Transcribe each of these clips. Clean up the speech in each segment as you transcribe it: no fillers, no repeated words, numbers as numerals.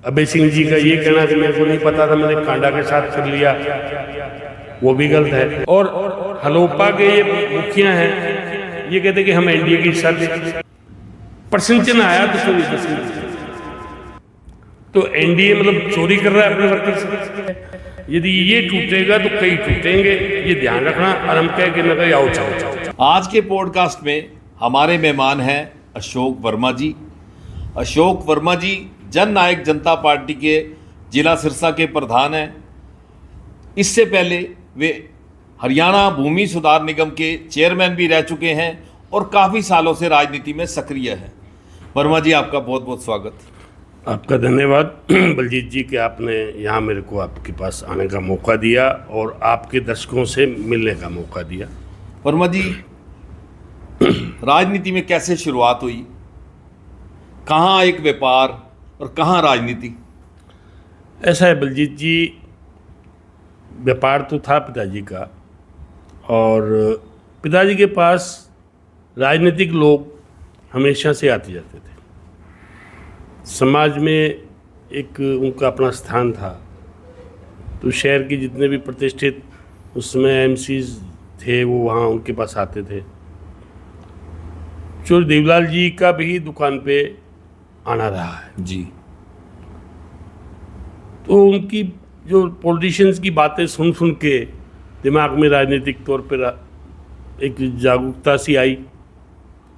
अभय सिंह जी का ये कहना कि मेरे को नहीं पता था, मैंने कांडा के साथ कर लिया, वो भी गलत है। और हलोपा के ये मुखिया हैं, ये कहते कि हम एनडीए की हिस्सा थे। प्रसन्नचन आया तो चोरी तो एनडीए मतलब चोरी कर रहा है अपने वर्कर से। यदि ये टूटेगा तो कई टूटेंगे, ये ध्यान रखना। और हम कह के न कहीं आओ चाओ। आज के पॉडकास्ट में हमारे मेहमान हैं अशोक वर्मा जी। अशोक वर्मा जी जन नायक जनता पार्टी के जिला सिरसा के प्रधान हैं। इससे पहले वे हरियाणा भूमि सुधार निगम के चेयरमैन भी रह चुके हैं और काफ़ी सालों से राजनीति में सक्रिय हैं। वर्मा जी, आपका बहुत बहुत स्वागत। आपका धन्यवाद बलजीत जी कि आपने यहाँ मेरे को आपके पास आने का मौका दिया और आपके दर्शकों से मिलने का मौका दिया। वर्मा जी, राजनीति में कैसे शुरुआत हुई, कहाँ एक व्यापार और कहाँ राजनीति? ऐसा है बलजीत जी, व्यापार तो था पिताजी का, और पिताजी के पास राजनीतिक लोग हमेशा से आते जाते थे। समाज में एक उनका अपना स्थान था। तो शहर के जितने भी प्रतिष्ठित उसमें एमसीज थे वो वहाँ उनके पास आते थे। चोर देवलाल जी का भी दुकान पे आना रहा है जी। तो उनकी जो पॉलिटिशियंस की बातें सुन सुन के दिमाग में राजनीतिक तौर पर एक जागरूकता सी आई।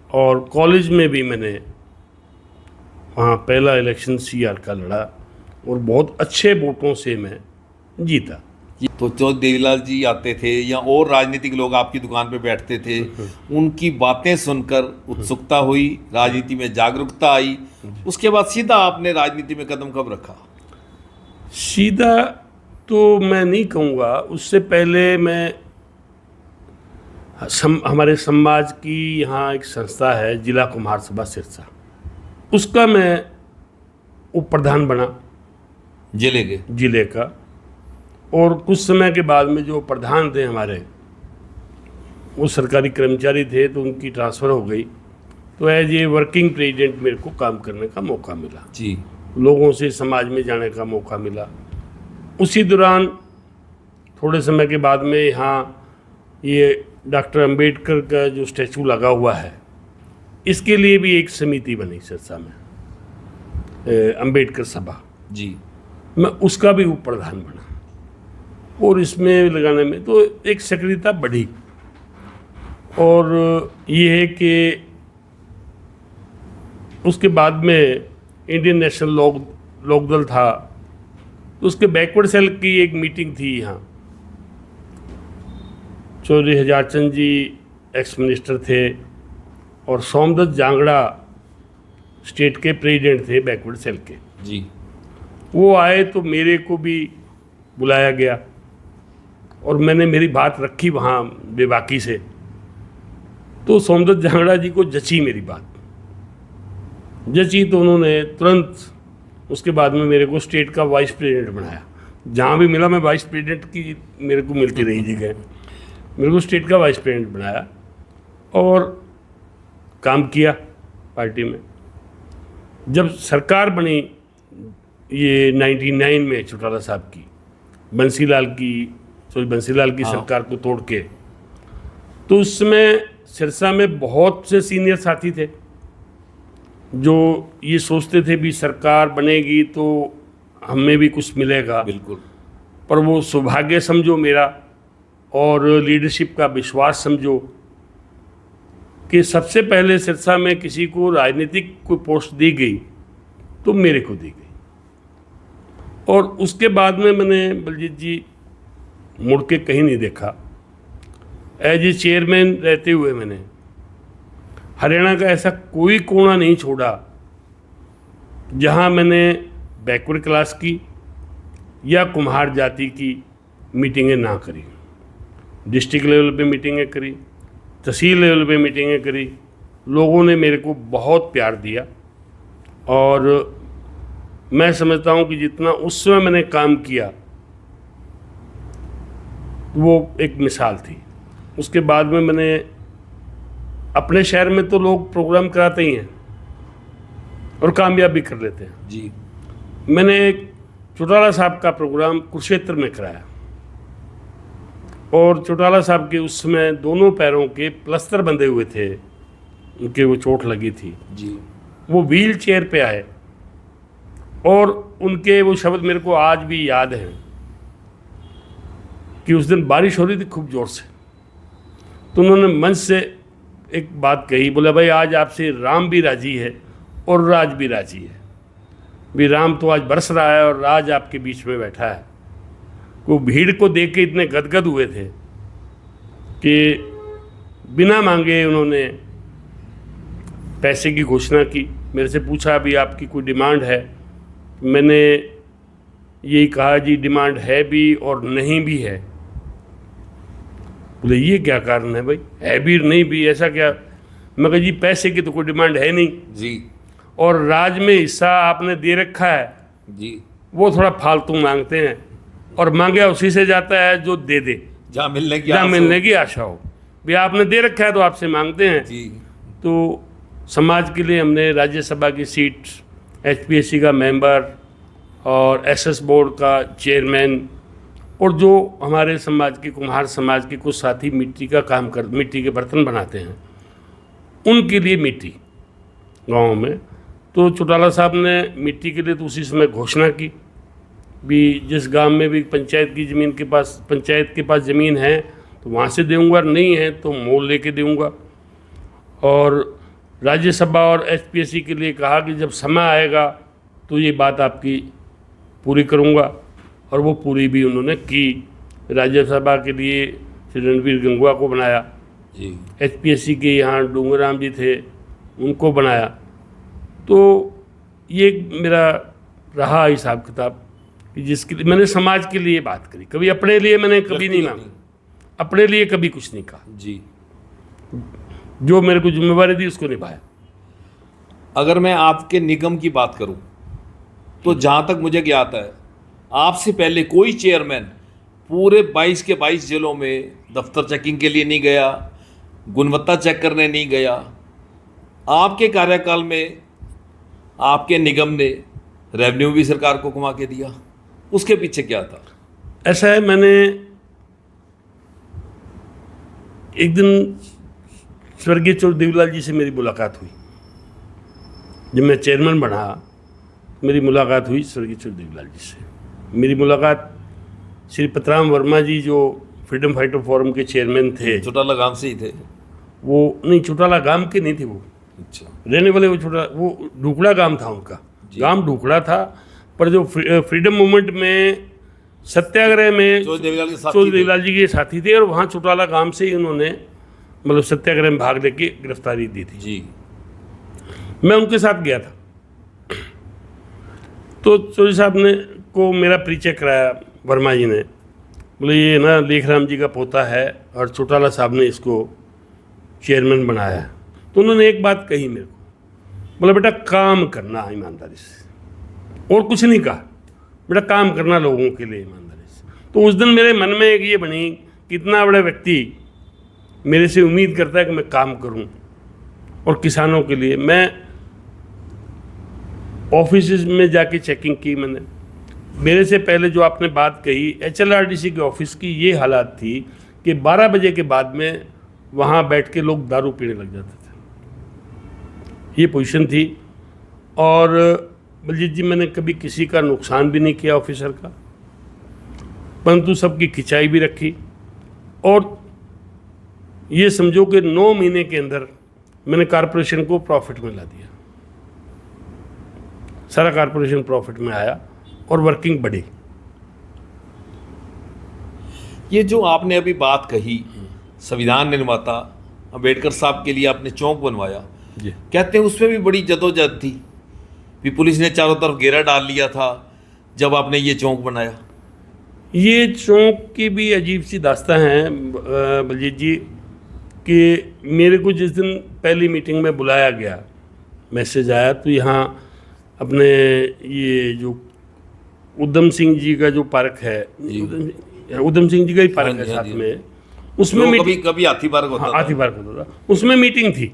और कॉलेज में भी मैंने वहाँ पहला इलेक्शन सीआर का लड़ा और बहुत अच्छे वोटों से मैं जीता। तो जो देवीलाल जी आते थे या और राजनीतिक लोग आपकी दुकान पे बैठते थे, उनकी बातें सुनकर उत्सुकता हुई, राजनीति में जागरूकता आई। उसके बाद सीधा आपने राजनीति में कदम कब रखा? सीधा तो मैं नहीं कहूँगा, उससे पहले मैं हमारे समाज की यहाँ एक संस्था है जिला कुम्हार सभा सिरसा, उसका मैं उप प्रधान बना जिले का। और कुछ समय के बाद में जो प्रधान थे हमारे, वो सरकारी कर्मचारी थे, तो उनकी ट्रांसफ़र हो गई। तो एज ए वर्किंग प्रेसिडेंट मेरे को काम करने का मौका मिला जी, लोगों से समाज में जाने का मौका मिला। उसी दौरान थोड़े समय के बाद में यहाँ ये डॉक्टर अंबेडकर का जो स्टैचू लगा हुआ है, इसके लिए भी एक समिति बनी सिरसा में, अंबेडकर सभा जी। मैं उसका भी उप प्रधान बना और इसमें लगाने में तो एक सक्रियता बढ़ी। और ये है कि उसके बाद में इंडियन नेशनल लोकदल था, तो उसके बैकवर्ड सेल की एक मीटिंग थी यहाँ। चौधरी हजारचंद जी एक्स मिनिस्टर थे और सोमदत्त जांगड़ा स्टेट के प्रेसिडेंट थे बैकवर्ड सेल के जी। वो आए तो मेरे को भी बुलाया गया और मैंने मेरी बात रखी वहाँ बेबाकी से। तो सोमदत्त जांगड़ा जी को जची मेरी बात, जची तो उन्होंने तुरंत उसके बाद में मेरे को स्टेट का वाइस प्रेसिडेंट बनाया। जहाँ भी मिला मैं वाइस प्रेसिडेंट की मेरे को मिलती रही जगह, मेरे को स्टेट का वाइस प्रेसिडेंट बनाया और काम किया पार्टी में। जब सरकार बनी ये 99 में चौटाला साहब की, बंसीलाल की सरकार को तोड़ के, तो उस समय सिरसा में बहुत से सीनियर साथी थे जो ये सोचते थे भी सरकार बनेगी तो हमें भी कुछ मिलेगा। बिल्कुल। पर वो सौभाग्य समझो मेरा और लीडरशिप का विश्वास समझो कि सबसे पहले सिरसा में किसी को राजनीतिक कोई पोस्ट दी गई तो मेरे को दी गई। और उसके बाद में मैंने बलजीत जी मुड़ के कहीं नहीं देखा। एज ए चेयरमैन रहते हुए मैंने हरियाणा का ऐसा कोई कोना नहीं छोड़ा जहां मैंने बैकवर्ड क्लास की या कुम्हार जाति की मीटिंगें ना करी। डिस्ट्रिक्ट लेवल पे मीटिंगें करी, तहसील लेवल पे मीटिंगें करी। लोगों ने मेरे को बहुत प्यार दिया और मैं समझता हूँ कि जितना उस समय मैंने काम किया वो एक मिसाल थी। उसके बाद में मैंने अपने शहर में तो लोग प्रोग्राम कराते ही हैं और कामयाब भी कर लेते हैं जी। मैंने एक चौटाला साहब का प्रोग्राम कुरुक्षेत्र में कराया और चौटाला साहब के उस समय दोनों पैरों के प्लस्तर बंधे हुए थे, उनके वो चोट लगी थी जी। वो व्हील चेयर पे आए और उनके वो शब्द मेरे को आज भी याद हैं कि उस दिन बारिश हो रही थी खूब ज़ोर से, तो उन्होंने मंच से एक बात कही, बोला भाई आज आपसे राम भी राजी है और राज भी राजी है, भी राम तो आज बरस रहा है और राज आपके बीच में बैठा है। वो भीड़ को देख के इतने गदगद हुए थे कि बिना मांगे उन्होंने पैसे की घोषणा की। मेरे से पूछा अभी आपकी कोई डिमांड है? मैंने यही कहा जी डिमांड है भी और नहीं भी है। बोले ये क्या कारण है भाई, है भी नहीं भी, ऐसा क्या? मैं कहा जी पैसे की तो कोई डिमांड है नहीं जी। और राज में हिस्सा आपने दे रखा है जी। वो थोड़ा फालतू मांगते हैं और मांगे उसी से जाता है जो दे दे, जहाँ मिलने की जहाँ आस हो। मिलने की आशा हो। भी आपने दे रखा है तो आपसे मांगते हैं। जी। तो समाज के लिए हमने राज्यसभा की सीट, एचपीएससी का मेंबर और एसएस बोर्ड का चेयरमैन और जो हमारे समाज के कुम्हार समाज के कुछ साथी मिट्टी के बर्तन बनाते हैं उनके लिए मिट्टी गाँव में, तो चौटाला साहब ने मिट्टी के लिए तो उसी समय घोषणा की भी जिस गांव में भी पंचायत के पास ज़मीन है तो वहाँ से दूंगा, नहीं है तो मोल लेके दूंगा। और राज्यसभा और एचपीएससी के लिए कहा कि जब समय आएगा तो ये बात आपकी पूरी करूंगा और वो पूरी भी उन्होंने की। राज्यसभा के लिए श्री रणवीर गंगवा को बनाया जी। एचपीएससी के यहाँ डूंगराम जी थे उनको बनाया। तो ये मेरा रहा हिसाब किताब कि जिसके लिए मैंने समाज के लिए बात करी, कभी अपने लिए मैंने कभी नहीं मांगा, अपने लिए कभी कुछ नहीं कहा जी। जो मेरे को जिम्मेवारी दी उसको निभाया। अगर मैं आपके निगम की बात करूं तो जहां तक मुझे ज्ञात है आपसे पहले कोई चेयरमैन पूरे 22 के 22 जिलों में दफ्तर चेकिंग के लिए नहीं गया, गुणवत्ता चेक करने नहीं गया। आपके कार्यकाल में आपके निगम ने रेवेन्यू भी सरकार को कमा के दिया, उसके पीछे क्या था? ऐसा है, मैंने एक दिन स्वर्गीय चौधरी देवीलाल जी से मेरी मुलाकात हुई, जब मैं चेयरमैन बना मेरी मुलाकात हुई स्वर्गीय चौधरी देवीलाल जी से। मेरी मुलाकात श्री पतराम वर्मा जी जो फ्रीडम फाइटर फोरम के चेयरमैन थे, चौटाला गांव से ही थे वो नहीं, चौटाला गांव के नहीं थे वो, अच्छा रहने वाले वो ढूकड़ा गांव था उनका, गांव ढूकड़ा था। पर जो फ्रीडम मूवमेंट में सत्याग्रह में चौधरी देवीलाल जी के साथी थे और वहाँ चौटाला गांव से ही उन्होंने मतलब सत्याग्रह में भाग लेके गिरफ्तारी दी थी जी। मैं उनके साथ गया था। तो चौधरी साहब ने को मेरा परिचय कराया वर्मा जी ने, बोले ये ना लेखराम जी का पोता है और चौटाला साहब ने इसको चेयरमैन बनाया है। तो उन्होंने एक बात कही मेरे को, बोला बेटा काम करना ईमानदारी से, और कुछ नहीं कहा, बेटा काम करना लोगों के लिए ईमानदारी से। तो उस दिन मेरे मन में एक ये बनी कि इतना बड़ा व्यक्ति मेरे से उम्मीद करता है कि मैं काम करूं और किसानों के लिए। मैं ऑफिस में जाके चेकिंग की मैंने। मेरे से पहले जो आपने बात कही एचएलआरडीसी के ऑफिस की, ये हालात थी कि 12 बजे के बाद में वहाँ बैठ के लोग दारू पीने लग जाते थे, ये पोजीशन थी। और बलजीत जी मैंने कभी किसी का नुकसान भी नहीं किया ऑफिसर का, परंतु सबकी खिंचाई भी रखी। और ये समझो कि 9 महीने के अंदर मैंने कॉरपोरेशन को प्रॉफिट में ला दिया, सारा कॉरपोरेशन प्रॉफिट में आया और वर्किंग बढ़ी। ये जो आपने अभी बात कही संविधान निर्माता अंबेडकर साहब के लिए आपने चौक बनवाया, कहते हैं उसमें भी बड़ी जदोजहद थी, भी पुलिस ने चारों तरफ घेरा डाल लिया था जब आपने ये चौक बनाया। ये चौक की भी अजीब सी दास्तां हैं बलजीत जी कि मेरे को जिस दिन पहली मीटिंग में बुलाया गया, मैसेज आया, तो यहाँ अपने ये जो उधम सिंह जी का जो पार्क है, उधम सिंह जी का ही पार्क है साथ में, उसमें मीटिंग, कभी हाथी पार्क होता था, हाथी पार्क होता था, उसमें मीटिंग थी।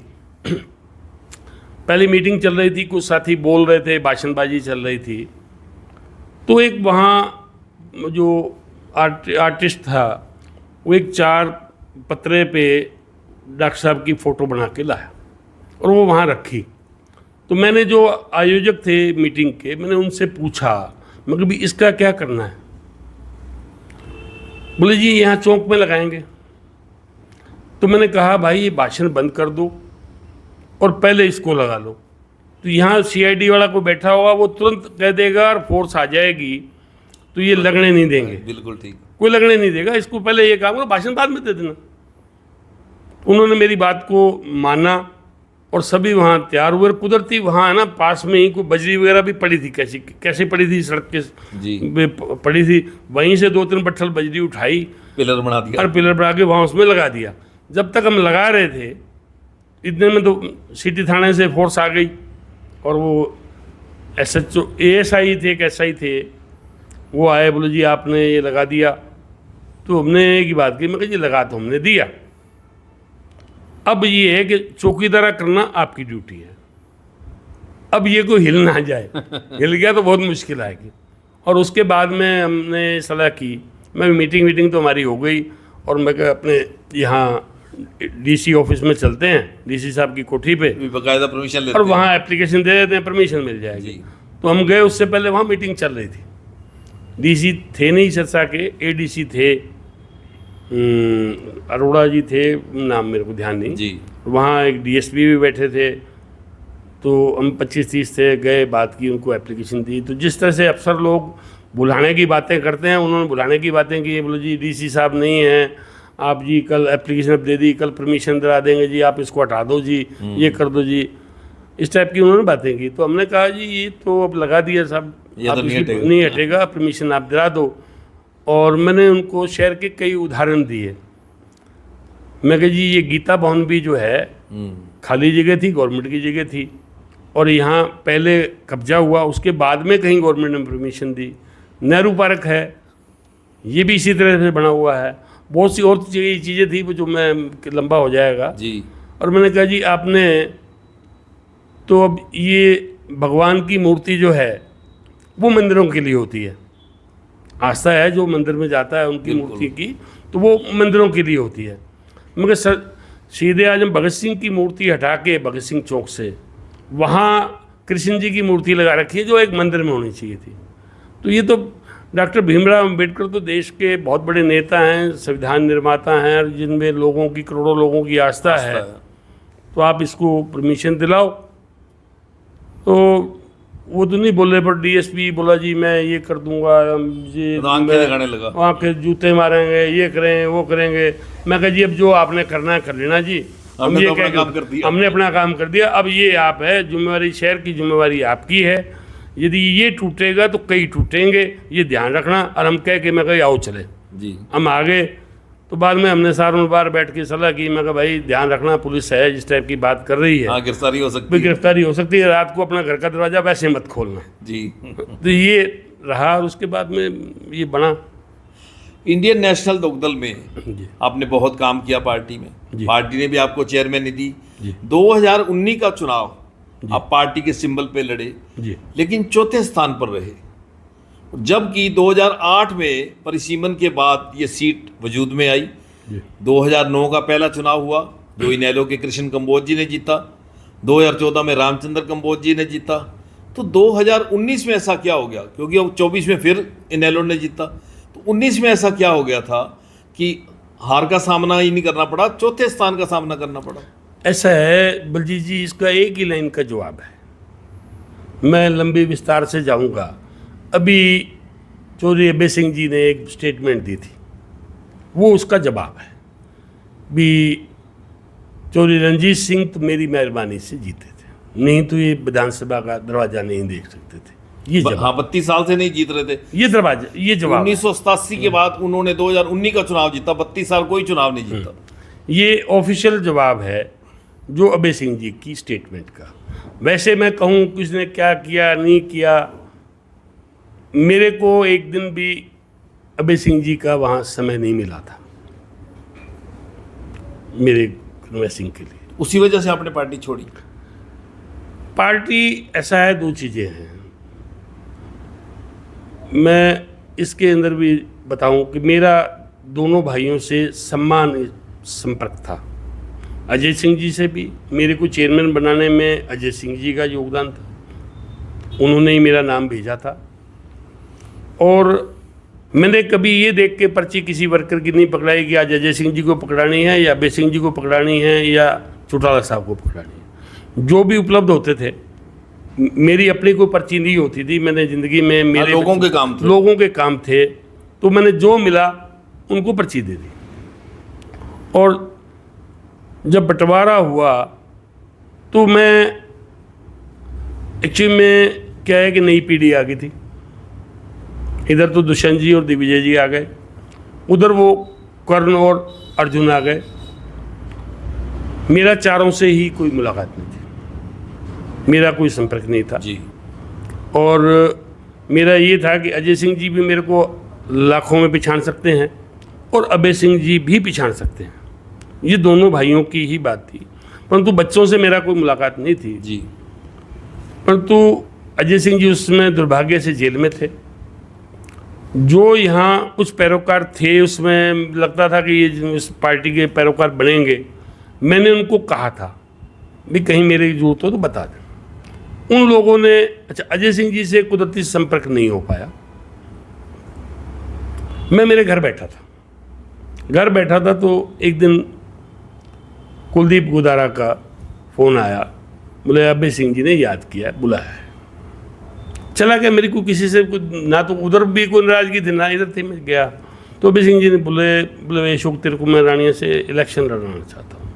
पहली मीटिंग चल रही थी, कुछ साथी बोल रहे थे, भाषणबाजी चल रही थी। तो एक वहाँ जो आर्टिस्ट था वो एक 4 पत्रे पे डॉक्टर साहब की फ़ोटो बना के लाया और वो वहाँ रखी। तो मैंने जो आयोजक थे मीटिंग के, मैंने उनसे पूछा, मैं कहा भी इसका क्या करना है? बोले जी यहाँ चौक में लगाएंगे। तो मैंने कहा भाई ये भाषण बंद कर दो और पहले इसको लगा लो। तो यहाँ CID वाला कोई बैठा होगा, वो तुरंत कह देगा और फोर्स आ जाएगी, तो ये लगने नहीं देंगे। बिल्कुल ठीक। कोई लगने नहीं देगा, इसको पहले ये काम करो, भाषण बाद में दे देना। उन्होंने मेरी बात को माना और सभी वहाँ तैयार हुए। कुदरती वहाँ है ना, पास में ही कोई बजरी वगैरह भी पड़ी थी, कैसे पड़ी थी, सड़क के जी पड़ी थी। वहीं से 2-3 बट्ठल बजरी उठाई, पिलर बना दिया और पिलर बना के वहाँ उसमें लगा दिया। जब तक हम लगा रहे थे इतने में तो सिटी थाने से फोर्स आ गई और वो SHO ASI थे, एक SI थे, वो आए, बोले जी आपने ये लगा दिया। तो हमने एक ही बात की, मैं कहा जी लगा तो हमने दिया, अब ये है कि चौकीदारा करना आपकी ड्यूटी है। अब ये कोई हिल ना जाए, हिल गया तो बहुत मुश्किल आएगी। और उसके बाद में हमने सलाह की, मैं मीटिंग तो हमारी हो गई और मैं कहा अपने यहाँ DC ऑफिस में चलते हैं, DC साहब की कोठी पे, बकायदा परमिशन लेते और हैं। वहाँ एप्लीकेशन दे देते हैं, परमिशन मिल जाएगी। जी। तो हम गए, उससे पहले वहाँ मीटिंग चल रही थी। DC थे नहीं सिरसा के, ADC थे, अरोड़ा जी थे, नाम मेरे को ध्यान नहीं जी। वहाँ एक DSP भी बैठे थे। तो हम 25-30 थे, गए, बात की, उनको एप्लीकेशन दी। तो जिस तरह से अफसर लोग बुलाने की बातें करते हैं, उन्होंने बुलाने की बातें की। बोलो जी DC साहब नहीं हैं, आप जी कल एप्लीकेशन दे दी, कल परमिशन दिला देंगे जी, आप इसको हटा दो जी, ये कर दो जी, इस टाइप की उन्होंने बातें की। तो हमने कहा जी ये तो अब लगा दिया साहब, ये आप तो नहीं हटेगा, परमिशन आप दिला दो। और मैंने उनको शहर के कई उदाहरण दिए। मैं कहा जी ये गीता भवन भी जो है खाली जगह थी, गवर्नमेंट की जगह थी, और यहाँ पहले कब्जा हुआ, उसके बाद में कहीं गवर्नमेंट ने परमिशन दी। नेहरू पार्क है, ये भी इसी तरह से बना हुआ है। बहुत सी और चीज़ें थी वो जो मैं लंबा हो जाएगा जी। और मैंने कहा जी आपने तो अब ये भगवान की मूर्ति जो है वो मंदिरों के लिए होती है, आस्था है जो मंदिर में जाता है उनकी मूर्ति की, तो वो मंदिरों के लिए होती है। मगर सर सीधे आजम भगत सिंह की मूर्ति हटा के भगत सिंह चौक से वहाँ कृष्ण जी की मूर्ति लगा रखी है जो एक मंदिर में होनी चाहिए थी। तो ये तो डॉक्टर भीमराव अंबेडकर तो देश के बहुत बड़े नेता हैं, संविधान निर्माता हैं, और जिनमें लोगों की, करोड़ों लोगों की आस्था है। तो आप इसको परमिशन दिलाओ। तो वो तो नहीं बोले, पर DSP बोला जी मैं ये कर दूंगा, जी लगाने लगा, वहाँ के जूते मारेंगे, ये करेंगे, वो करेंगे। मैं कहा जी अब जो आपने करना है कर लेना जी, हमने तो अपना काम कर दिया। हमने अपना काम कर दिया। अब ये आप है, जिम्मेवारी शहर की जिम्मेवारी आपकी है। यदि ये टूटेगा तो कई टूटेंगे, ये ध्यान रखना। और हम कह के मैं कहा आओ चले जी। हम आ गए। तो बाद में हमने सारों बार बैठ के सलाह की, मैं कहा भाई ध्यान रखना, पुलिस है जिस टाइप की बात कर रही है, हाँ, गिरफ्तारी हो सकती भी है। गिरफ्तारी हो सकती है। रात को अपना घर का दरवाजा वैसे मत खोलना जी। तो ये रहा। और उसके बाद में ये बना इंडियन नेशनल लोकदल में जी। आपने बहुत काम किया पार्टी में, जी। पार्टी ने भी आपको चेयरमैन दी। जी। 2019 का चुनाव आप पार्टी के सिंबल पे लड़े, जी। लेकिन चौथे स्थान पर रहे, जबकि 2008 में परिसीमन के बाद ये सीट वजूद में आई। जी। 2009 का पहला चुनाव हुआ जो इनेलो के कृष्ण कंबोज जी ने जीता। 2014 में रामचंद्र कंबोज जी ने जीता। तो 2019 में ऐसा क्या हो गया, क्योंकि अब 24 में फिर इनेलो ने जीता, तो 19 में ऐसा क्या हो गया था कि हार का सामना ही नहीं करना पड़ा, चौथे स्थान का सामना करना पड़ा? ऐसा है बलजीत जी, इसका एक ही लाइन का जवाब है, मैं लंबी विस्तार से जाऊंगा। अभी चौधरी अभय सिंह जी ने एक स्टेटमेंट दी थी, वो उसका जवाब है। भी चौधरी रणजीत सिंह तो मेरी मेहरबानी से जीते थे, नहीं तो ये विधानसभा का दरवाजा नहीं देख सकते थे। ये जवाब, हाँ, 32 साल से नहीं जीत रहे थे ये दरवाजा, ये जवाब। 1987 के बाद उन्होंने 2019 का चुनाव जीता, 32 साल कोई चुनाव नहीं जीता। ये ऑफिशियल जवाब है जो अभय सिंह जी की स्टेटमेंट का। वैसे मैं कहूँ किसने क्या किया नहीं किया, मेरे को एक दिन भी अभय सिंह जी का वहाँ समय नहीं मिला था मेरे कन्वे सिंह के लिए। उसी वजह से आपने पार्टी छोड़ी? पार्टी ऐसा है, दो चीज़ें हैं। मैं इसके अंदर भी बताऊं कि मेरा दोनों भाइयों से सम्मान संपर्क था। अजय सिंह जी से भी मेरे को चेयरमैन बनाने में अजय सिंह जी का योगदान था, उन्होंने ही मेरा नाम भेजा था। और मैंने कभी ये देख के पर्ची किसी वर्कर की नहीं पकड़ाई कि आज अजय सिंह जी को पकड़ानी है या अभय सिंह जी को पकड़ानी है या चौटाला साहब को पकड़ानी है। जो भी उपलब्ध होते थे, मेरी अपनी कोई पर्ची नहीं होती थी। मैंने ज़िंदगी में मेरे लोगों के काम थे, तो मैंने जो मिला उनको पर्ची दे दी। और जब बंटवारा हुआ तो मैं एक्चुअली में क्या है कि नई पीढ़ी आ गई थी। इधर तो दुष्यंत जी और दिग्विजय जी आ गए, उधर वो कर्ण और अर्जुन आ गए। मेरा चारों से ही कोई मुलाकात नहीं थी, मेरा कोई संपर्क नहीं था जी। और मेरा ये था कि अजय सिंह जी भी मेरे को लाखों में पहचान सकते हैं और अभय सिंह जी भी पहचान सकते हैं। ये दोनों भाइयों की ही बात थी, परंतु बच्चों से मेरा कोई मुलाकात नहीं थी जी। परंतु अजय सिंह जी उसमें दुर्भाग्य से जेल में थे। जो यहाँ कुछ पैरोकार थे उसमें लगता था कि ये इस पार्टी के पैरोकार बनेंगे। मैंने उनको कहा था भी कहीं मेरी जरूरत हो तो बता दें। उन लोगों ने अजय सिंह जी से कुदरती संपर्क नहीं हो पाया। मैं मेरे घर बैठा था तो एक दिन कुलदीप गोदारा का फ़ोन आया, बोले अभय सिंह जी ने याद किया, बुलाया है। चला गया, मेरी को किसी से ना तो उधर भी कोई नाराज़गी थी ना इधर थी। मैं गया तो अभय सिंह जी ने बोले अशोक तेरे को मैं रानिया से इलेक्शन लड़वाना चाहता हूँ।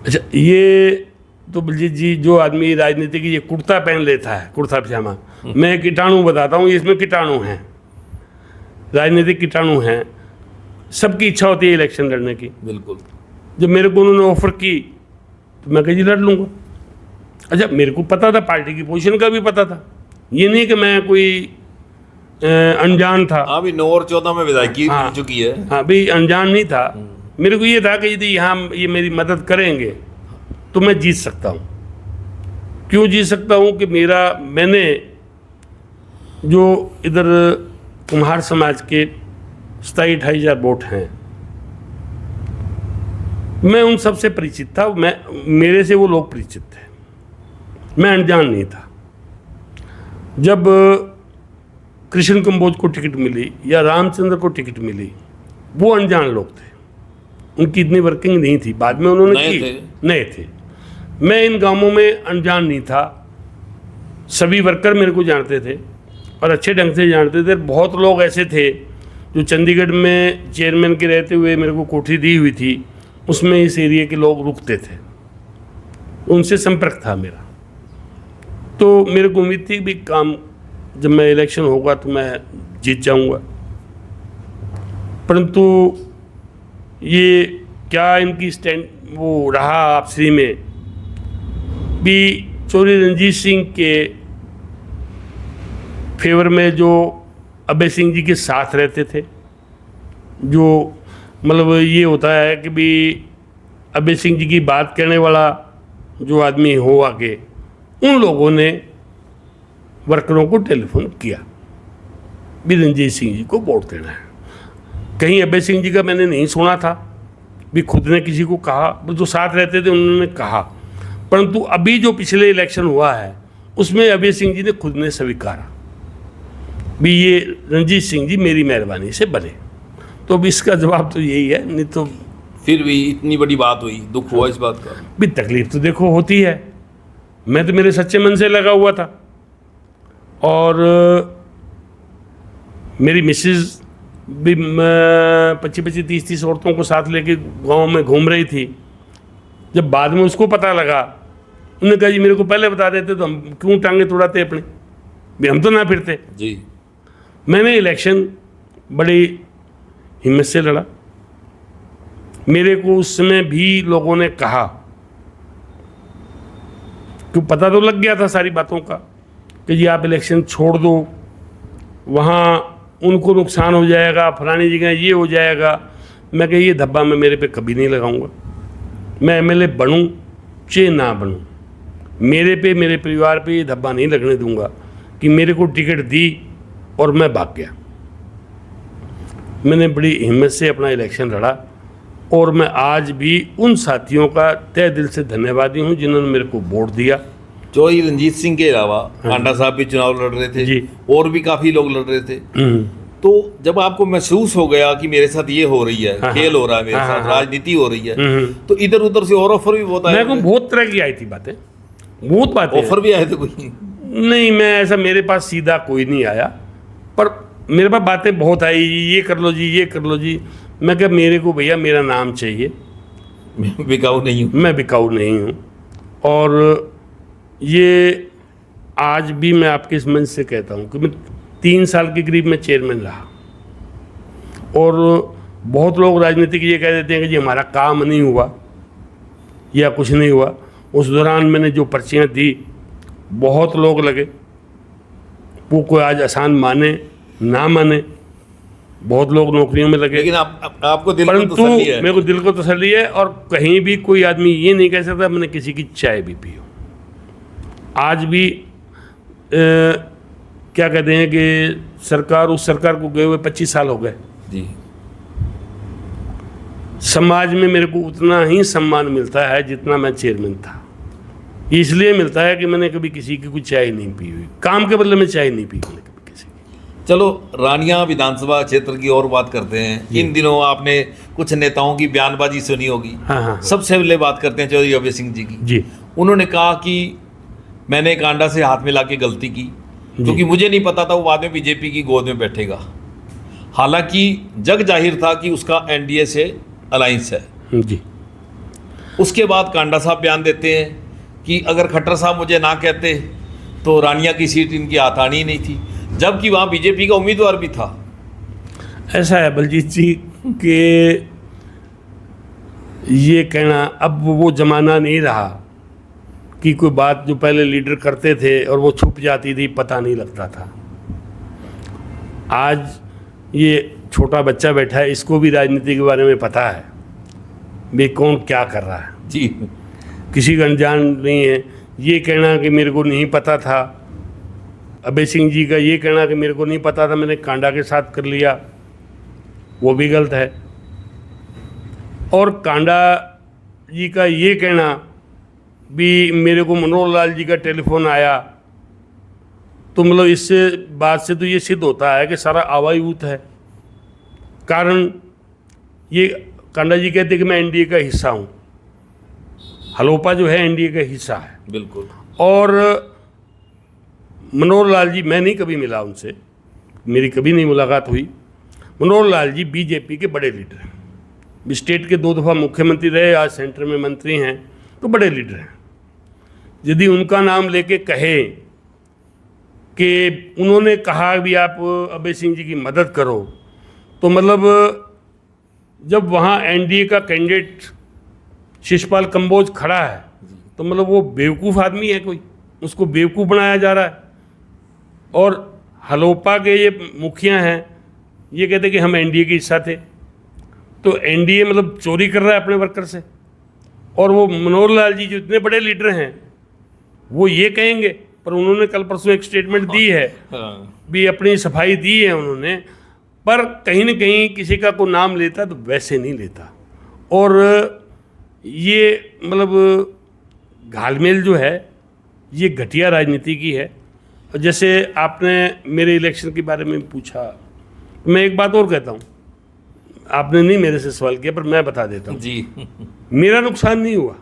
अच्छा, ये तो बलजीत जी जो आदमी राजनीति की ये कुर्ता पहन लेता है, कुर्ता पजामा, मैं कीटाणु बताता हूँ, इसमें कीटाणु हैं, राजनीतिक कीटाणु हैं। सबकी इच्छा होती है इलेक्शन लड़ने की। बिल्कुल। जब मेरे को उन्होंने ऑफर की तो मैं कहा जी लड़ लूँगा। अच्छा, मेरे को पता था, पार्टी की पोजीशन का भी पता था, ये नहीं कि मैं कोई अनजान था। अभी 9 और 14 में विधायकी मिल चुकी है। हाँ भाई, अनजान नहीं था। मेरे को ये था कि यदि यहाँ ये मेरी मदद करेंगे तो मैं जीत सकता हूँ। क्यों जीत सकता हूँ कि मैंने जो इधर कुम्हार समाज के 27-28 वोट हैं, मैं उन सब से परिचित था। मेरे से वो लोग परिचित थे, मैं अनजान नहीं था। जब कृष्ण कंबोज को टिकट मिली या रामचंद्र को टिकट मिली, वो अनजान लोग थे, उनकी इतनी वर्किंग नहीं थी। बाद में उन्होंने नए थे। मैं इन गांवों में अनजान नहीं था। सभी वर्कर मेरे को जानते थे और अच्छे ढंग से जानते थे। बहुत लोग ऐसे थे जो चंडीगढ़ में चेयरमैन के रहते हुए मेरे को कोठी दी हुई थी, उसमें इस एरिया के लोग रुकते थे, उनसे संपर्क था मेरा। तो मेरे को उम्मीद थी भी काम जब मैं इलेक्शन होगा तो मैं जीत जाऊंगा। परंतु ये क्या इनकी स्टैंड वो रहा आपसी में भी, चौधरी रणजीत सिंह के फेवर में जो अभय सिंह जी के साथ रहते थे, जो मतलब ये होता है कि भी अभय सिंह जी की बात करने वाला जो आदमी हो आगे, उन लोगों ने वर्करों को टेलीफोन किया भी रणजीत सिंह जी को वोट देना है। कहीं अभय सिंह जी का मैंने नहीं सुना था भी खुद ने किसी को कहा, जो साथ रहते थे उन्होंने कहा। परंतु अभी जो पिछले इलेक्शन हुआ है उसमें अभय सिंह जी ने खुद ने स्वीकारा भी ये रणजीत सिंह जी मेरी मेहरबानी से बने। तो अब इसका जवाब तो यही है। नहीं तो फिर भी इतनी बड़ी बात हुई, दुख हुआ इस बात का भी। तकलीफ तो देखो होती है, मैं तो मेरे सच्चे मन से लगा हुआ था। और मेरी मिसेज भी 25-30 औरतों को साथ लेके गांव में घूम रही थी। जब बाद में उसको पता लगा, उन्होंने कहा जी मेरे को पहले बता देते तो हम क्यों टांगे तोड़ाते अपने, भी हम तो ना फिरते जी। मैंने इलेक्शन बड़ी हिम्मत से लड़ा। मेरे को उस समय भी लोगों ने कहा, क्यों पता तो लग गया था सारी बातों का, कि जी आप इलेक्शन छोड़ दो, वहाँ उनको नुकसान हो जाएगा, फलानी जगह ये हो जाएगा। मैं कही ये धब्बा मैं मेरे पे कभी नहीं लगाऊंगा। मैं एमएलए बनूं चाहे ना बनूं, मेरे पे मेरे परिवार पे ये धब्बा नहीं लगने दूंगा कि मेरे को टिकट दी और मैं भाग गया। मैंने बड़ी हिम्मत से अपना इलेक्शन लड़ा और मैं आज भी उन साथियों का तहे दिल से धन्यवादी हूं जिन्होंने मेरे को वोट दिया। जो ही रंजीत सिंह के अलावा कांडा साहब भी चुनाव लड़ रहे थे जी। और भी काफी लोग लड़ रहे थे। तो जब आपको महसूस हो गया कि मेरे साथ ये हो रही है, खेल हो रहा है मेरे साथ, राजनीति हो रही है, तो इधर उधर से और ऑफर भी बहुत आए? मेरे को बहुत तरह की आई थी बातें, बहुत बातें। ऑफर भी आए थे कोई? नहीं, मैं ऐसा, मेरे पास सीधा कोई नहीं आया, पर मेरे पास बातें बहुत आई, ये कर लो जी, ये कर लो जी। मैं क्या, मेरे को भैया मेरा नाम चाहिए, बिकाऊ नहीं हूँ, मैं बिकाऊ नहीं हूँ। और ये आज भी मैं आपके इस मंच से कहता हूँ कि मैं 3 साल के करीब में चेयरमैन रहा, और बहुत लोग राजनीतिक ये कह देते हैं कि जी हमारा काम नहीं हुआ या कुछ नहीं हुआ। उस दौरान मैंने जो पर्चियाँ दी, बहुत लोग लगे, वो कोई आज आसान माने ना माने, बहुत लोग नौकरियों में लगे, लेकिन आपको दिल को परंतु तसल्ली है। मेरे को दिल को तसल्ली है। और कहीं भी कोई आदमी ये नहीं कह सकता मैंने किसी की चाय भी पी हो। आज भी क्या कहते हैं कि सरकार, उस सरकार को गए हुए 25 साल हो गए जी। समाज में मेरे को उतना ही सम्मान मिलता है जितना मैं चेयरमैन था। इसलिए मिलता है कि मैंने कभी किसी की कोई चाय नहीं पी हुई, काम के बदले में चाय नहीं पी मैंने कभी किसी की। चलो रानिया विधानसभा क्षेत्र की और बात करते हैं। इन दिनों आपने कुछ नेताओं की बयानबाजी सुनी होगी। हाँ। सबसे पहले बात करते हैं चौधरी अभय सिंह जी की। जी। उन्होंने कहा कि मैंने कांडा से हाथ मिला के गलती की, क्योंकि मुझे नहीं पता था वो बाद में बीजेपी की गोद में बैठेगा। हालांकि जग जाहिर था कि उसका एनडीए से अलायंस है जी। उसके बाद कांडा साहब बयान देते हैं कि अगर खट्टर साहब मुझे ना कहते तो रानिया की सीट इनकी हाथ आनी ही नहीं थी, जबकि वहाँ बीजेपी का उम्मीदवार भी था। ऐसा है बलजीत जी कि ये कहना, अब वो ज़माना नहीं रहा कि कोई बात जो पहले लीडर करते थे और वो छुप जाती थी, पता नहीं लगता था। आज ये छोटा बच्चा बैठा है, इसको भी राजनीति के बारे में पता है भाई कौन क्या कर रहा है जी। किसी का अनजान नहीं है। ये कहना कि मेरे को नहीं पता था, अभय सिंह जी का ये कहना कि मेरे को नहीं पता था, मैंने कांडा के साथ कर लिया, वो भी गलत है। और कांडा जी का ये कहना भी मेरे को मनोहर लाल जी का टेलीफोन आया, तो मतलब इससे बात से तो ये सिद्ध होता है कि सारा आवायूत है। कारण ये कांडा जी कहते हैं कि मैं एनडीए का हिस्सा हूँ, हलोपा जो है एनडीए का हिस्सा है। बिल्कुल। और मनोहर लाल जी, मैं नहीं कभी मिला उनसे, मेरी कभी नहीं मुलाकात हुई। मनोहर लाल जी बीजेपी के बड़े लीडर हैं, स्टेट के 2 दफ़ा मुख्यमंत्री रहे, आज सेंटर में मंत्री हैं, तो बड़े लीडर हैं। यदि उनका नाम लेके कहे कि उन्होंने कहा भी आप अभय सिंह जी की मदद करो, तो मतलब जब वहाँ एनडीए का कैंडिडेट शिशपाल कंबोज खड़ा है, तो मतलब वो बेवकूफ़ आदमी है कोई, उसको बेवकूफ़ बनाया जा रहा है। और हलोपा के ये मुखिया हैं, ये कहते कि हम एनडीए के हिस्सा थे, तो एनडीए मतलब चोरी कर रहा है अपने वर्कर से। और वो मनोहर लाल जी जो इतने बड़े लीडर हैं, वो ये कहेंगे, पर उन्होंने कल परसों एक स्टेटमेंट दी है, भी अपनी सफाई दी है उन्होंने, पर कहीं न कहीं किसी का कोई नाम लेता तो वैसे नहीं लेता। और ये मतलब घालमेल जो है ये घटिया राजनीति की है। जैसे आपने मेरे इलेक्शन के बारे में पूछा, मैं एक बात और कहता हूँ, आपने नहीं मेरे से सवाल किया पर मैं बता देता हूँ जी। मेरा नुकसान नहीं हुआ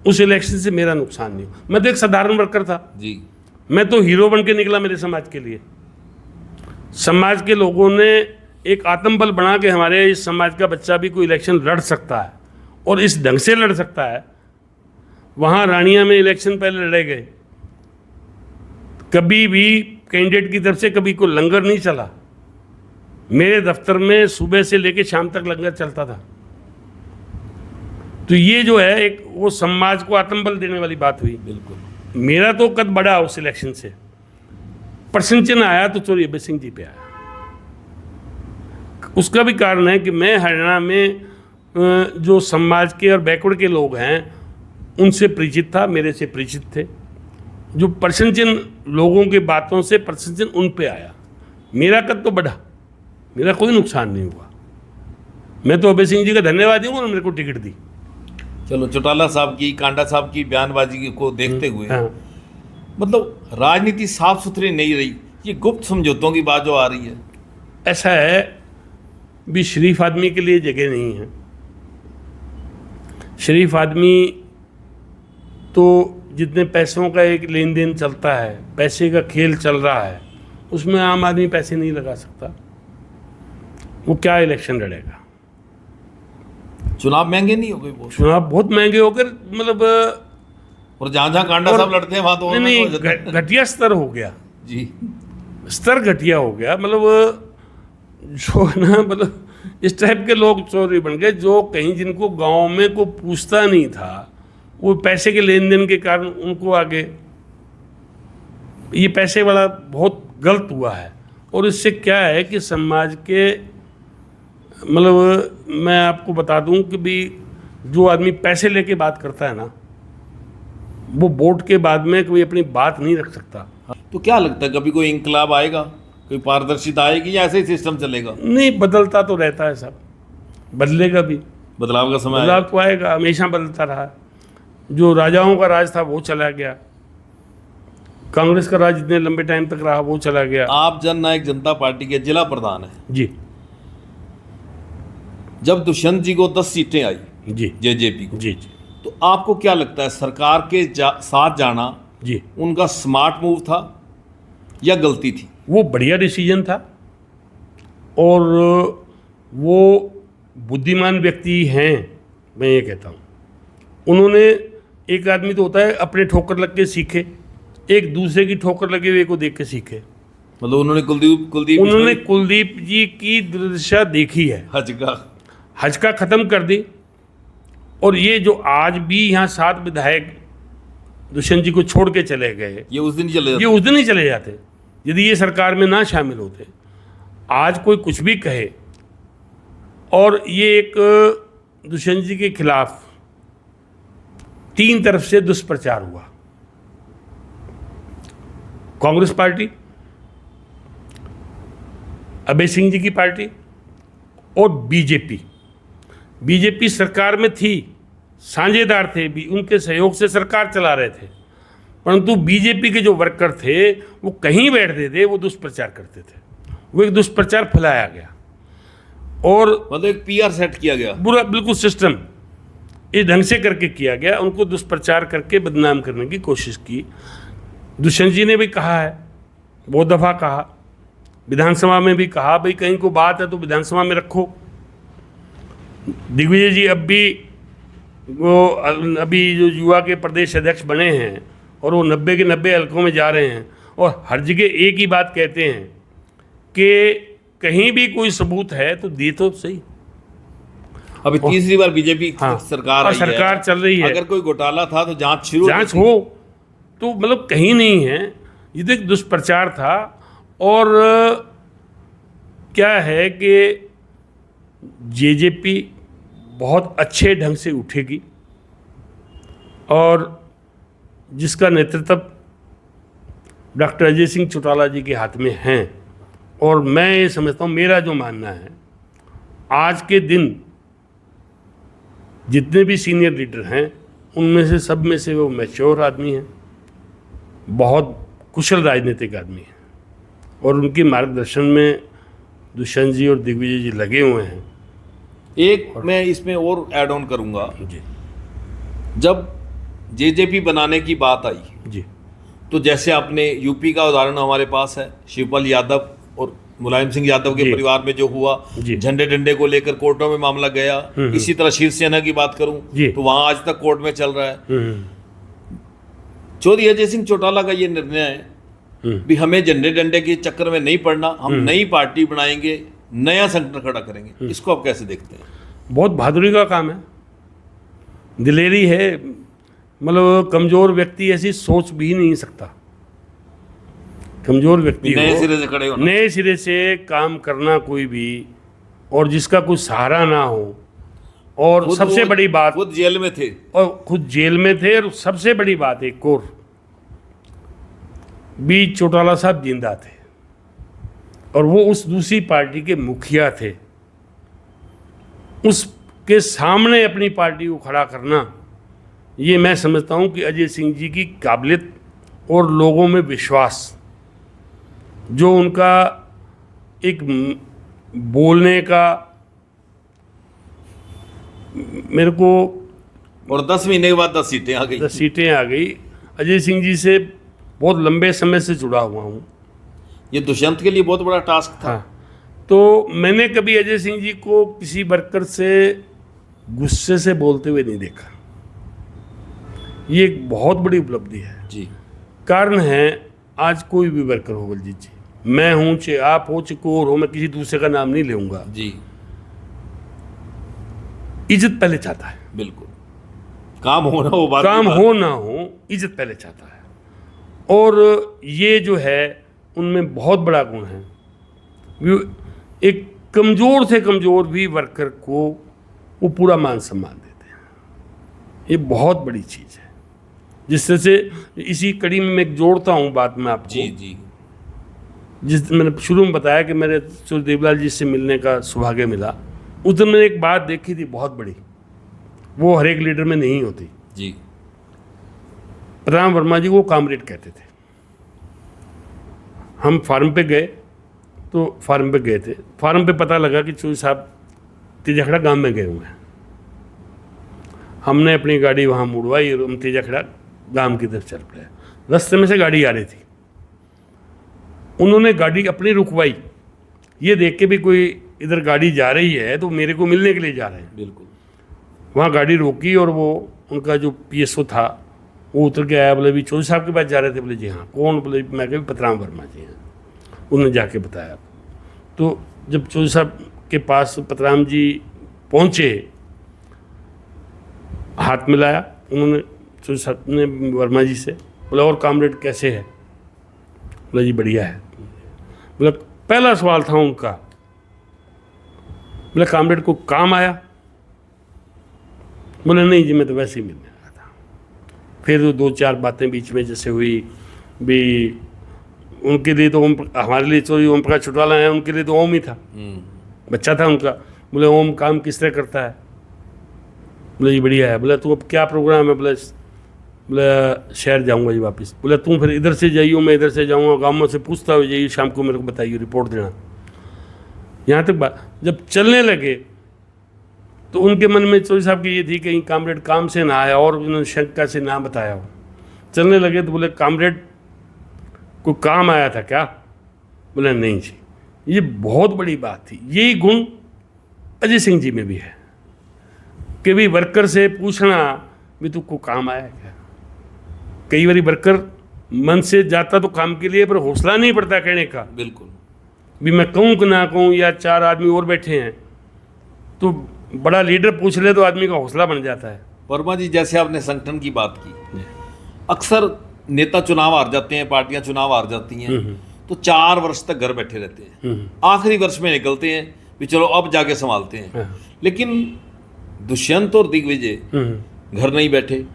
उस इलेक्शन से, मेरा नुकसान नहीं हुआ। मैं तो एक साधारण वर्कर था जी। मैं तो हीरो बन के निकला मेरे समाज के लिए। समाज के लोगों ने एक आत्मबल बना के हमारे इस समाज का बच्चा भी कोई इलेक्शन लड़ सकता है और इस ढंग से लड़ सकता है। वहाँ रानिया में इलेक्शन पहले लड़े गए, कभी भी कैंडिडेट की तरफ से कभी कोई लंगर नहीं चला। मेरे दफ्तर में सुबह से लेकर शाम तक लंगर चलता था। तो ये जो है एक वो समाज को आत्मबल देने वाली बात हुई। बिल्कुल। मेरा तो कद बढ़ा उस इलेक्शन से, परसेंटेज आया तो चोरी अभय सिंह जी पे आया। उसका भी कारण है कि मैं हरियाणा में जो समाज के और बैकवर्ड के लोग हैं उनसे परिचित था, मेरे से परिचित थे। जो परसेंटेज लोगों के बातों से परसेंटेज उन पे आया, मेरा कद तो बढ़ा, मेरा कोई नुकसान नहीं हुआ। मैं तो अभय सिंह जी का धन्यवाद दूंगा, उन्होंने मेरे को टिकट दी। चलो, चौटाला साहब की, कांडा साहब की बयानबाजी को देखते हुए हाँ। मतलब राजनीति साफ सुथरी नहीं रही, ये गुप्त समझौतों की बात जो आ रही है। ऐसा है भी, शरीफ आदमी के लिए जगह नहीं है। शरीफ आदमी तो जितने पैसों का एक लेन देन चलता है, पैसे का खेल चल रहा है, उसमें आम आदमी पैसे नहीं लगा सकता। वो क्या इलेक्शन लड़ेगा? चुनाव महंगे नहीं हो गए वो? चुनाव बहुत महंगे होकर, मतलब और जहां जहां कांडा साहब लड़ते हैं वहां तो नहीं, घटिया स्तर हो गया जी, स्तर घटिया हो गया। मतलब जो है ना, मतलब इस टाइप के लोग चौधरी बन गए, जो कहीं जिनको गांव में को पूछता नहीं था, वो पैसे के लेन देन के कारण उनको आगे, ये पैसे वाला बहुत गलत हुआ है। और इससे क्या है कि समाज के, मतलब मैं आपको बता दूं कि भी जो आदमी पैसे लेके बात करता है ना, वो वोट के बाद में कोई अपनी बात नहीं रख सकता। तो क्या लगता है, कभी कोई इंकलाब आएगा, कोई पारदर्शिता आएगी, या ऐसे ही सिस्टम चलेगा? नहीं, बदलता तो रहता है सब, बदलेगा भी, बदलाव का समय बदलाव तो आएगा, हमेशा बदलता रहा। जो राजाओं का राज था वो चला गया, कांग्रेस का राज इतने लंबे टाइम तक रहा वो चला गया। आप जन नायक जनता पार्टी के जिला प्रधान हैं जी जब दुष्यंत जी को 10 सीटें आई जी जेजेपी को, जी जी तो आपको क्या लगता है सरकार के साथ जाना जी, उनका स्मार्ट मूव था या गलती थी? वो बढ़िया डिसीजन था, और वो बुद्धिमान व्यक्ति हैं, मैं ये कहता हूँ। उन्होंने, एक आदमी तो होता है अपने ठोकर लग के सीखे, एक दूसरे की ठोकर लगे हुए को देख के सीखे। मतलब उन्होंने कुलदीप जी की दुर्दशा देखी है, हज का खत्म कर दी। और ये जो आज भी यहाँ 7 विधायक दुष्यंत जी को छोड़ के चले गए, ये उस दिन ही चले जाते यदि ये सरकार में ना शामिल होते। आज कोई कुछ भी कहे, और ये एक दुष्यंत जी के खिलाफ 3 तरफ से दुष्प्रचार हुआ। कांग्रेस पार्टी, अभय सिंह जी की पार्टी और बीजेपी सरकार में थी, साझेदार थे भी, उनके सहयोग से सरकार चला रहे थे, परंतु बीजेपी के जो वर्कर थे वो कहीं बैठते थे, वो दुष्प्रचार करते थे। वो एक दुष्प्रचार फैलाया गया, और मतलब एक पीआर सेट किया गया, पूरा बिल्कुल सिस्टम इस ढंग से करके किया गया, उनको दुष्प्रचार करके बदनाम करने की कोशिश की। दुष्यंत जी ने भी कहा है, बहुत दफ़ा कहा, विधानसभा में भी कहा, भाई कहीं को बात है तो विधानसभा में रखो। दिग्विजय जी अभी जो युवा के प्रदेश अध्यक्ष बने हैं, और वो 90 के 90 हलकों में जा रहे हैं, और हर जगह एक ही बात कहते हैं कि कहीं भी कोई सबूत है तो दे तो सही। अभी तीसरी बार बीजेपी सरकार चल रही है, अगर कोई घोटाला था तो जांच हो, तो मतलब कहीं नहीं है। ये तो एक दुष्प्रचार था। और क्या है कि जेजेपी बहुत अच्छे ढंग से उठेगी, और जिसका नेतृत्व डॉक्टर अजय सिंह चौटाला जी के हाथ में है। और मैं ये समझता हूँ, मेरा जो मानना है, आज के दिन जितने भी सीनियर लीडर हैं, उनमें से सब में से वो मैच्योर आदमी हैं, बहुत कुशल राजनीतिक आदमी हैं, और उनके मार्गदर्शन में दुष्यंत जी और दिग्विजय जी लगे हुए हैं। एक मैं इसमें और ऐड ऑन करूंगा जी, जब जेजेपी बनाने की बात आई जी, तो जैसे आपने यूपी का उदाहरण हमारे पास है, शिवपाल यादव और मुलायम सिंह यादव के परिवार में जो हुआ, झंडे डंडे को लेकर कोर्टों में मामला गया। इसी तरह शिवसेना की बात करूं तो वहां आज तक कोर्ट में चल रहा है। चौधरी अजय सिंह चौटाला का ये निर्णय है भी हमें झंडे डंडे के चक्कर में नहीं पड़ना, हम नई पार्टी बनाएंगे, नया संगठन खड़ा करेंगे। इसको आप कैसे देखते हैं? बहुत बहादुरी का काम है, दिलेरी है। मतलब कमजोर व्यक्ति ऐसी सोच भी नहीं सकता। कमजोर व्यक्ति नए सिरे से खड़े होना, नए सिरे से काम करना कोई भी, और जिसका कोई सहारा ना हो। और सबसे बड़ी बात, खुद जेल में थे, और सबसे बड़ी बात एक और भी, चौटाला साहब जिंदा थे। और वो उस दूसरी पार्टी के मुखिया थे, उसके सामने अपनी पार्टी को खड़ा करना, ये मैं समझता हूँ कि अजय सिंह जी की काबिलियत और लोगों में विश्वास, जो उनका एक बोलने का, मेरे को और 10 महीने के बाद 10 सीटें आ गई। 10 सीटें आ गई। अजय सिंह जी से बहुत लंबे समय से जुड़ा हुआ हूँ। ये दुष्यंत के लिए बहुत बड़ा टास्क था। हाँ, तो मैंने कभी अजय सिंह जी को किसी वर्कर से गुस्से से बोलते हुए नहीं देखा। ये एक बहुत बड़ी उपलब्धि है। जी। कारण है, आज कोई भी वर्कर हो बलजीत जी, मैं हूँ चाहे आप हो चाहे कोई और हो, मैं किसी दूसरे का नाम नहीं लूँगा, जी इज्जत पहले चाहता है। बिल्कुल, काम हो ना हो, बात काम की बात। हो ना हो, इज्जत पहले चाहता है। और ये जो है उनमें बहुत बड़ा गुण है। एक कमज़ोर से कमज़ोर भी वर्कर को वो पूरा मान सम्मान देते हैं। ये बहुत बड़ी चीज़ है, जिससे से इसी कड़ी में मैं जोड़ता हूँ बात में आपको। जी जी। जिस मैंने शुरू में बताया कि मेरे सूर्य देवलाल जी से मिलने का सौभाग्य मिला, उस दिन मैंने एक बात देखी थी बहुत बड़ी, वो हर एक लीडर में नहीं होती। जी। पतराम वर्मा जी को कामरेड कहते थे। हम फार्म पे गए, तो फार्म पे गए थे, फार्म पे पता लगा कि चौधरी साहब तेजाखड़ा गांव में गए हुए हैं। हमने अपनी गाड़ी वहाँ मुड़वाई और हम तेजाखड़ा गांव की तरफ चल पड़े। रास्ते में से गाड़ी आ रही थी, उन्होंने गाड़ी अपनी रुकवाई, ये देख के भी कोई इधर गाड़ी जा रही है तो मेरे को मिलने के लिए जा रहे हैं। बिल्कुल। वहाँ गाड़ी रोकी और वो उनका जो पीएसओ था वो उतर के आया, बोले भी चौधरी साहब के पास जा रहे थे। बोले जी हाँ। कौन? बोले मैं कभी पतराम वर्मा जी हैं। उन्होंने जाके बताया। तो जब चौधरी साहब के पास पतराम जी पहुँचे, हाथ मिलाया उन्होंने, चौधरी साहब ने वर्मा जी से, बोला और कामरेड कैसे है? बोला जी बढ़िया है। बोला पहला सवाल था उनका, बोला कामरेड को काम आया? बोले नहीं जी, मैं तो वैसे ही मिलने आया था। फिर वो 2-4 बातें बीच में जैसे हुई भी, उनके लिए तो ओम, हमारे लिए तो ओम प्रकाश चौटाला है, उनके लिए तो ओम ही था, बच्चा था उनका। बोले ओम काम किस तरह करता है? बोले जी बढ़िया है। बोला तू अब क्या प्रोग्राम है? बोले शहर जाऊंगा जी वापस। बोला तू फिर इधर से जाइयो, मैं इधर से जाऊंगा, गाँव से पूछता हो जाइए, शाम को मेरे को बताइए, रिपोर्ट देना। यहाँ तक बात। जब चलने लगे तो उनके मन में चौधरी साहब की ये थी कहीं कामरेड काम से ना आया और उन्होंने शंका से ना बताया हो। चलने लगे तो बोले कामरेड को काम आया था क्या? बोले नहीं जी। ये बहुत बड़ी बात थी। यही गुण अजय सिंह जी में भी है कि भी वर्कर से पूछना भी तुमको काम आया क्या। कई बार वर्कर मन से जाता तो काम के लिए, पर हौसला नहीं पड़ता कहने का। बिल्कुल। भी मैं कहूँ कि ना कहूँ, या 4 आदमी और बैठे हैं तो बड़ा लीडर पूछ ले तो आदमी का हौसला बन जाता है। वर्मा जी, जैसे आपने संगठन की बात की, अक्सर नेता चुनाव हार जाते हैं, पार्टियां चुनाव हार जाती हैं, तो 4 वर्ष तक घर बैठे रहते हैं, आखिरी वर्ष में निकलते हैं भी चलो अब जाके संभालते हैं। लेकिन दुष्यंत और दिग्विजय घर नहीं बैठे।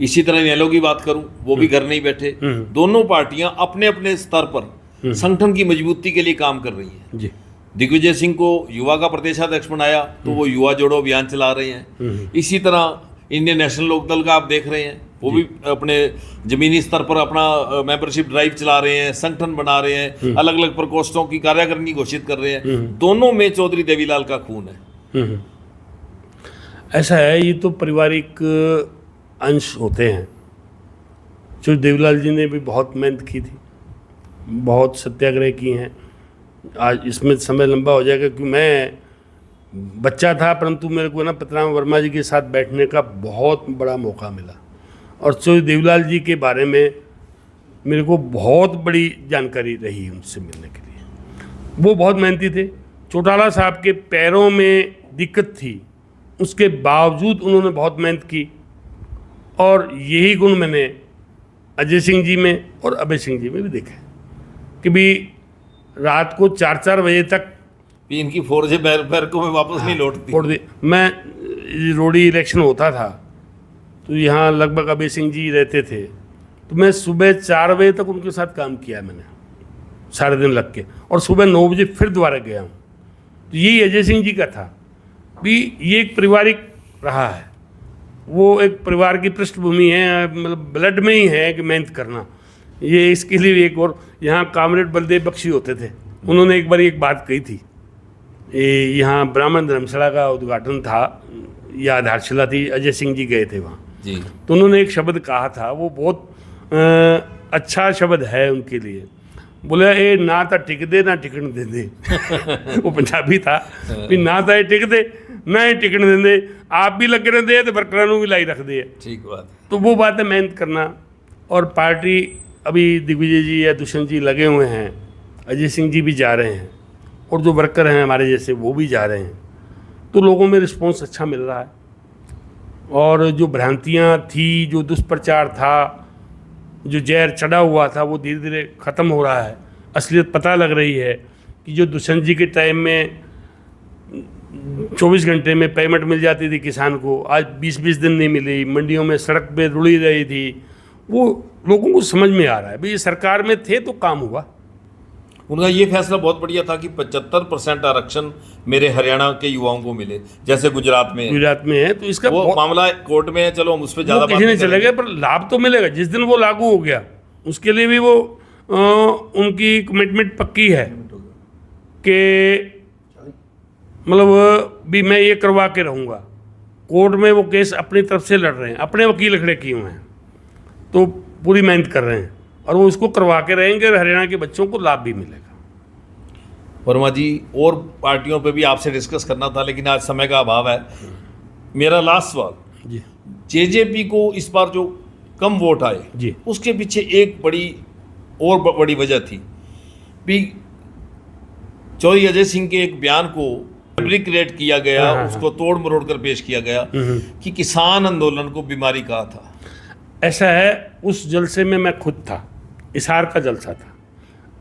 इसी तरह इनेलो की बात करूं, वो भी घर नहीं बैठे। दोनों पार्टियां अपने अपने स्तर पर संगठन की मजबूती के लिए काम कर रही हैं। जी। दिग्विजय सिंह को युवा का प्रदेशाध्यक्ष बनाया तो वो युवा जोड़ो अभियान चला रहे हैं। इसी तरह इंडियन नेशनल लोकदल का आप देख रहे हैं, वो भी अपने जमीनी स्तर पर अपना मेंबरशिप ड्राइव चला रहे हैं, संगठन बना रहे हैं, अलग अलग प्रकोष्ठों की कार्यकारिणी घोषित कर रहे हैं। दोनों में चौधरी देवीलाल का खून है। ऐसा है, ये तो पारिवारिक अंश होते हैं। जो देवीलाल जी ने भी बहुत मेहनत की थी, बहुत सत्याग्रह किए हैं। आज इसमें समय लंबा हो जाएगा क्योंकि मैं बच्चा था, परंतु मेरे को ना पतराम वर्मा जी के साथ बैठने का बहुत बड़ा मौका मिला और चौधरी देवीलाल जी के बारे में मेरे को बहुत बड़ी जानकारी रही उनसे मिलने के लिए। वो बहुत मेहनती थे। चौटाला साहब के पैरों में दिक्कत थी, उसके बावजूद उन्होंने बहुत मेहनत की और यही गुण मैंने अजय सिंह जी में और अभय सिंह जी में भी देखा कि भी रात को 4-4 बजे तक इनकी फोर्जें बैरकों में वापस नहीं लौटती। मैं रोडी इलेक्शन होता था तो यहाँ लगभग अभय सिंह जी रहते थे, तो मैं सुबह 4 बजे तक उनके साथ काम किया है मैंने, सारे दिन लग के, और सुबह 9 बजे फिर दोबारा गया हूँ। तो यही अजय सिंह जी का था भी, ये एक पारिवारिक रहा है, वो एक परिवार की पृष्ठभूमि है, मतलब ब्लड में ही है कि मेहनत करना। ये इसके लिए एक और यहाँ कामरेड बलदेव बख्शी होते थे, उन्होंने एक बार एक बात कही थी, यहाँ ब्राह्मण धर्मशाला का उद्घाटन था या आधारशिला थी, अजय सिंह जी गए थे वहाँ जी। तो उन्होंने एक शब्द कहा था, वो बहुत अच्छा शब्द है उनके लिए। बोले ए ना तो टिक दे ना टिकन दे दे वो पंजाबी था भी, ना तो ये टिक दे ना ये टिकन दे दे, आप भी लगे रहते हैं तो वर्करां नूं भी लाई रखते हैं। ठीक बात। तो वो बात है मेहनत करना। और पार्टी अभी दिग्विजय जी या दुष्यंत जी लगे हुए हैं, अजय सिंह जी भी जा रहे हैं, और जो वर्कर हैं हमारे जैसे वो भी जा रहे हैं, तो लोगों में रिस्पॉन्स अच्छा मिल रहा है। और जो भ्रांतियाँ थी, जो दुष्प्रचार था, जो जहर चढ़ा हुआ था, वो धीरे धीरे ख़त्म हो रहा है। असलियत पता लग रही है कि जो दुष्यंत जी के टाइम में 24 घंटे में पेमेंट मिल जाती थी किसान को, आज 20-20 दिन नहीं मिली, मंडियों में सड़क पे रुड़ी रही थी, वो लोगों को समझ में आ रहा है भाई सरकार में थे तो काम हुआ। उनका ये फैसला बहुत बढ़िया था कि 75% आरक्षण मेरे हरियाणा के युवाओं को मिले, जैसे गुजरात में है। तो इसका वो मामला कोर्ट में है, चलो हम उस पर ज़्यादा किसी नहीं चले गए, पर लाभ तो मिलेगा। जिस दिन वो लागू हो गया उसके लिए भी वो उनकी कमिटमेंट पक्की है कि मतलब भी मैं ये करवा के रहूँगा। कोर्ट में वो केस अपनी तरफ से लड़ रहे हैं, अपने वकील खड़े किए हुए हैं, तो पूरी मेहनत कर रहे हैं और वो इसको करवा के रहेंगे और हरियाणा के बच्चों को लाभ भी मिलेगा। वर्मा जी, और पार्टियों पे भी आपसे डिस्कस करना था, लेकिन आज समय का अभाव है। मेरा लास्ट सवाल जी, जेजेपी को इस बार जो कम वोट आए जी, उसके पीछे एक बड़ी वजह थी भी, चौधरी अजय सिंह के एक बयान को फैब्रिकेट किया गया, उसको तोड़ मरोड़ कर पेश किया गया कि किसान आंदोलन को बीमारी कहा था। ऐसा है, उस जलसे में मैं खुद था, इसार का जलसा था,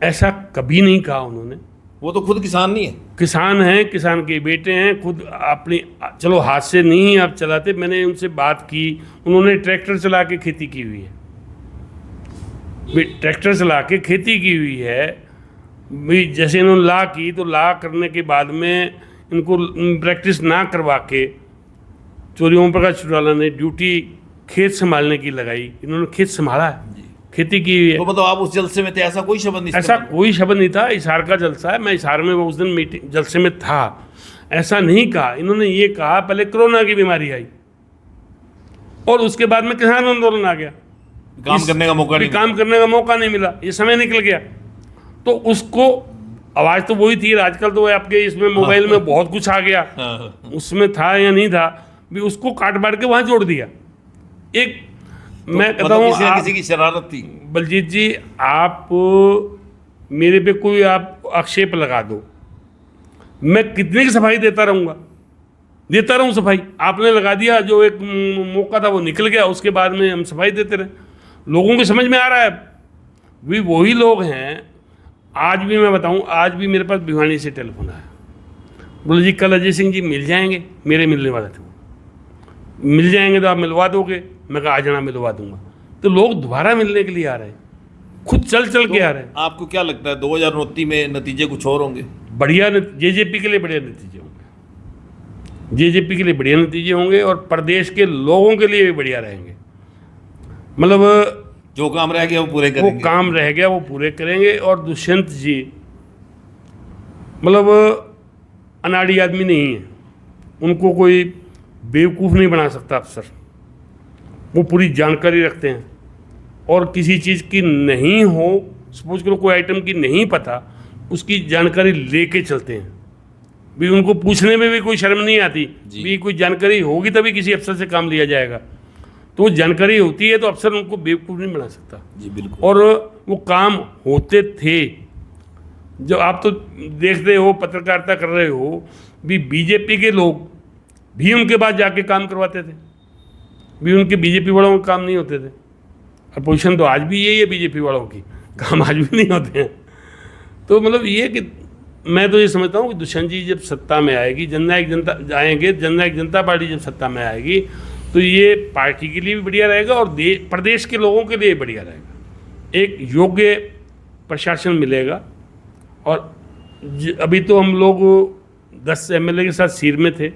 ऐसा कभी नहीं कहा उन्होंने। वो तो खुद किसान नहीं है, किसान हैं, किसान के बेटे हैं, खुद अपनी, चलो हाथ से नहीं आप चलाते, मैंने उनसे बात की, उन्होंने ट्रैक्टर चला के खेती की हुई है, ट्रैक्टर चला के खेती की हुई है भी। जैसे इन्होंने ला की, तो ला करने के बाद में इनको प्रैक्टिस ना करवा के चौधरी ओम प्रकाश चौटाला ने ड्यूटी खेत संभालने की लगाई, इन्होंने खेत संभाला है, खेती की हुई है। तो मतलब आप उस जलसे में थे, ऐसा कोई शब्द नहीं? ऐसा कोई शब्द नहीं था, इसार का जलसा है, मैं इसार में उस दिन मीटिंग जलसे में था, ऐसा नहीं कहा। इन्होंने ये कहा पहले कोरोना की बीमारी आई और उसके बाद में किसान आंदोलन आ गया, काम करने का मौका नहीं मिला, ये समय निकल गया। तो उसको आवाज़ तो वही थी, आजकल तो आपके इसमें मोबाइल में बहुत कुछ आ गया, उसमें था या नहीं था भी, उसको काट बांट के वहाँ जोड़ दिया। एक तो मैं कहता हूँ किसी की शरारत थी। बलजीत जी, आप मेरे पे कोई आप आक्षेप लगा दो, मैं कितने की सफाई देता रहूँ सफाई। आपने लगा दिया, जो एक मौका था वो निकल गया, उसके बाद में हम सफाई देते रहे। लोगों की समझ में आ रहा है भी, वही लोग हैं। आज भी मैं बताऊं, आज भी मेरे पास भिवानी से टेलीफोन आया, बोले जी कल अजय सिंह जी मिल जाएंगे, मेरे मिलने वाले थे, मिल जाएंगे तो आप मिलवा दोगे? मैं कहा आ जाना, मिलवा दूंगा। तो लोग दोबारा मिलने के लिए आ रहे हैं, खुद चल के आ रहे हैं। आपको क्या लगता है 2029 में नतीजे कुछ और होंगे? बढ़िया, जेजेपी के लिए बढ़िया नतीजे होंगे, जेजेपी के लिए बढ़िया नतीजे होंगे और प्रदेश के लोगों के लिए भी बढ़िया रहेंगे। मतलब जो काम रह गया वो पूरे करेंगे, वो काम रह गया वो पूरे करेंगे। और दुष्यंत जी मतलब अनाड़ी आदमी नहीं है, उनको कोई बेवकूफ़ नहीं बना सकता अफसर, वो पूरी जानकारी रखते हैं। और किसी चीज़ की नहीं हो, सपोज करो कोई आइटम की नहीं पता, उसकी जानकारी लेके चलते हैं भी, उनको पूछने में भी कोई शर्म नहीं आती भी, कोई जानकारी होगी तभी किसी अफसर से काम लिया जाएगा। तो वो जानकारी होती है तो अफसर उनको बेवकूफ़ नहीं बना सकता जी, बिल्कुल। और वो काम होते थे। जब आप तो देखते हो, पत्रकारिता कर रहे हो भी, बीजेपी के लोग भी उनके पास जाके काम करवाते थे भी, उनके बीजेपी वालों के काम नहीं होते थे। और पोजीशन तो आज भी यही है बीजेपी वालों की, काम आज भी नहीं होते हैं। तो मतलब ये कि मैं तो ये समझता हूँ कि दुष्यंत जी जब सत्ता में आएगी, जननायक जनता पार्टी जब सत्ता में आएगी, तो ये पार्टी के लिए भी बढ़िया रहेगा और प्रदेश के लोगों के लिए बढ़िया रहेगा। एक योग्य प्रशासन मिलेगा, और अभी तो हम लोग 10 एमएलए के साथ सीर में थे,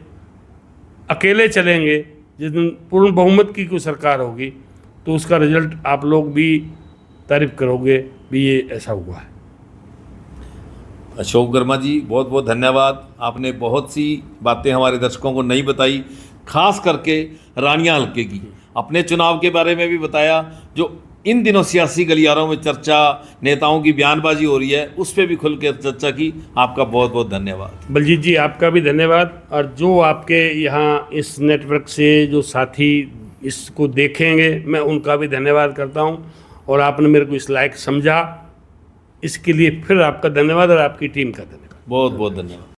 अकेले चलेंगे। जिस दिन पूर्ण बहुमत की कोई सरकार होगी तो उसका रिजल्ट आप लोग भी तारीफ करोगे भी ये ऐसा हुआ है। अशोक वर्मा जी, बहुत बहुत धन्यवाद। आपने बहुत सी बातें हमारे दर्शकों को नहीं बताई, खास करके रानिया हल्के की। अपने चुनाव के बारे में भी बताया, जो इन दिनों सियासी गलियारों में चर्चा, नेताओं की बयानबाजी हो रही है, उस पर भी खुल कर चर्चा की। आपका बहुत बहुत धन्यवाद। बलजीत जी, आपका भी धन्यवाद। और जो आपके यहाँ इस नेटवर्क से जो साथी इसको देखेंगे, मैं उनका भी धन्यवाद करता हूँ। और आपने मेरे को इस लायक समझा, इसके लिए फिर आपका धन्यवाद और आपकी टीम का धन्यवाद। बहुत बहुत धन्यवाद।